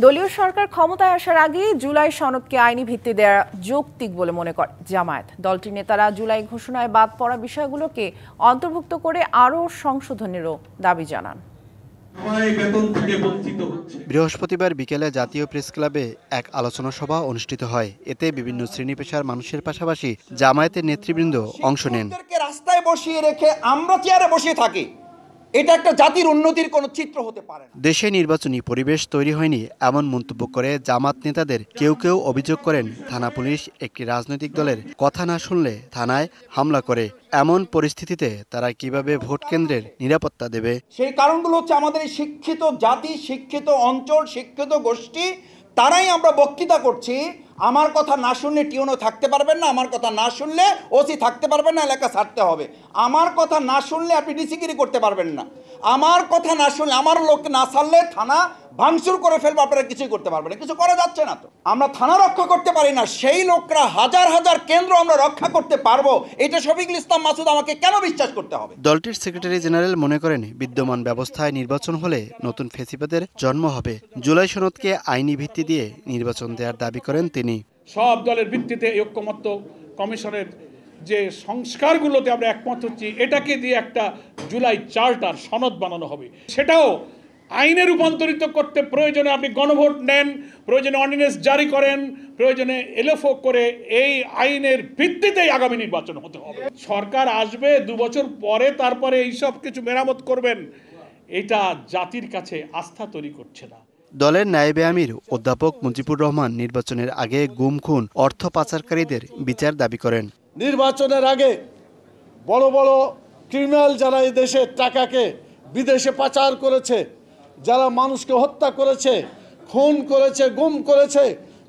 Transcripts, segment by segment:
দলীয় সরকার ক্ষমতায় আসার আগেই জুলাই সনদকে আইনি ভিত্তি দেওয়া যৌক্তিক বলে মনে করে জামায়াত। দলটির নেতারা জুলাই ঘোষণায় বাদ পড়া বিষয়গুলোকে অন্তর্ভুক্ত করে আরও সংশোধনেরও দাবি জানান। বৃহস্পতিবার বিকেলে জাতীয় প্রেস ক্লাবে এক আলোচনা সভা অনুষ্ঠিত হয়। এতে বিভিন্ন শ্রেণী পেশার মানুষের পাশাপাশি জামায়াতের নেতৃবৃন্দ অংশ নেন। রাস্তায় বসিয়ে রেখে আমরা চেয়ারে বসে থাকি, এটা একটা জাতির উন্নতির কোন চিত্র হতে পারে না। দেশে নির্বাচনী পরিবেশ তৈরি হয়নি এমন মন্তব্য করে জামাত নেতাদের কেউ কেউ অভিযোগ করেন, থানা পুলিশ একটি রাজনৈতিক দলের কথা না শুনলে থানায় হামলা করে। এমন পরিস্থিতিতে তারা কিভাবে ভোট কেন্দ্রের নিরাপত্তা দেবে? সেই কারণগুলো হচ্ছে আমাদের শিক্ষিত জাতি, শিক্ষিত অঞ্চল, শিক্ষিত গোষ্ঠী, তারাই আমরা বক্তৃতা করছি। আমার কথা না শুনলে টিউনও থাকতে পারবেন না, আমার কথা না শুনলে ওসি থাকতে পারবেন না, এলাকা ছাড়তে হবে। আমার কথা না শুনলে আপনি ডিসিগিরি করতে পারবেন না। আমার কথা না শুনলে, আমার লোক না ছাড়লে থানা ভাঙচুর করে ফেলবে, আপনারা কিছুই করতে পারবেন না। কিছু করা যাচ্ছে না তো। আমরা থানা রক্ষা করতে পারি না, সেই লোকরা হাজার হাজার কেন্দ্র আমরা রক্ষা করতে পারবো, এটা শফিকুল ইসলাম মাসুদ আমাকে কেন বিশ্বাস করতে হবে? দলটির সেক্রেটারি জেনারেল মনে করেন, বিদ্যমান ব্যবস্থায় নির্বাচন হলে নতুন ফ্যাসিবাদের জন্ম হবে। জুলাই সনদকে আইনি ভিত্তি দিয়ে নির্বাচন দেওয়ার দাবি করেন তিনি। সব দলের ভিত্তিতে ঐক্যমত্য কমিশনের যে সংস্কারগুলোতে আমরা একমত হচ্ছি, এটাকে দিয়ে একটা জুলাই চার্টার সনদ বানানো হবে। সেটাও আইনে রূপান্তরিত করতে প্রয়োজনে আপনি গণভোট নেন, প্রয়োজনে অর্ডিন্যান্স জারি করেন, প্রয়োজনে এলএফও করে এই আইনের ভিত্তিতেই আগামী নির্বাচন হতে হবে। সরকার আসবে 2 বছর পরে, তারপরে এইসব কিছু মেরামত করবেন, এটা জাতির কাছে আস্থা তৈরি করছে না। দলের নায়েবে আমির অধ্যাপক মুজিবুর রহমান নির্বাচনের আগে গুম খুন, অর্থ পাচারকারীদের বিচার দাবি করেন। নির্বাচনের আগে বড় বড় ক্রিমিনাল যারা এই দেশের টাকাকে বিদেশে পাচার করেছে, যারা মানুষকে হত্যা করেছে, খুন করেছে, গুম করেছে,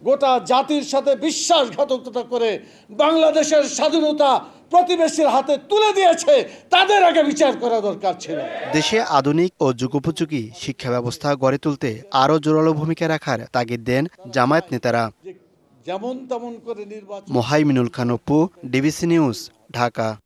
গোটা জাতির সাথে বিশ্বাসঘাতকতা করে বাংলাদেশের স্বাধীনতা প্রতিবেশীর হাতে তুলে দিয়েছে, তাদের আগে বিচার করা দরকার ছিল। দেশে আধুনিক ও যুগোপযোগী শিক্ষা ব্যবস্থা গড়ে তুলতে আরও জোরালো ভূমিকা রাখার তাগিদ দেন জামায়াত নেতারা। যেমন তেমন করে নির্বাচন। Mohaiminul Khan Apu, DBC news, Dhaka.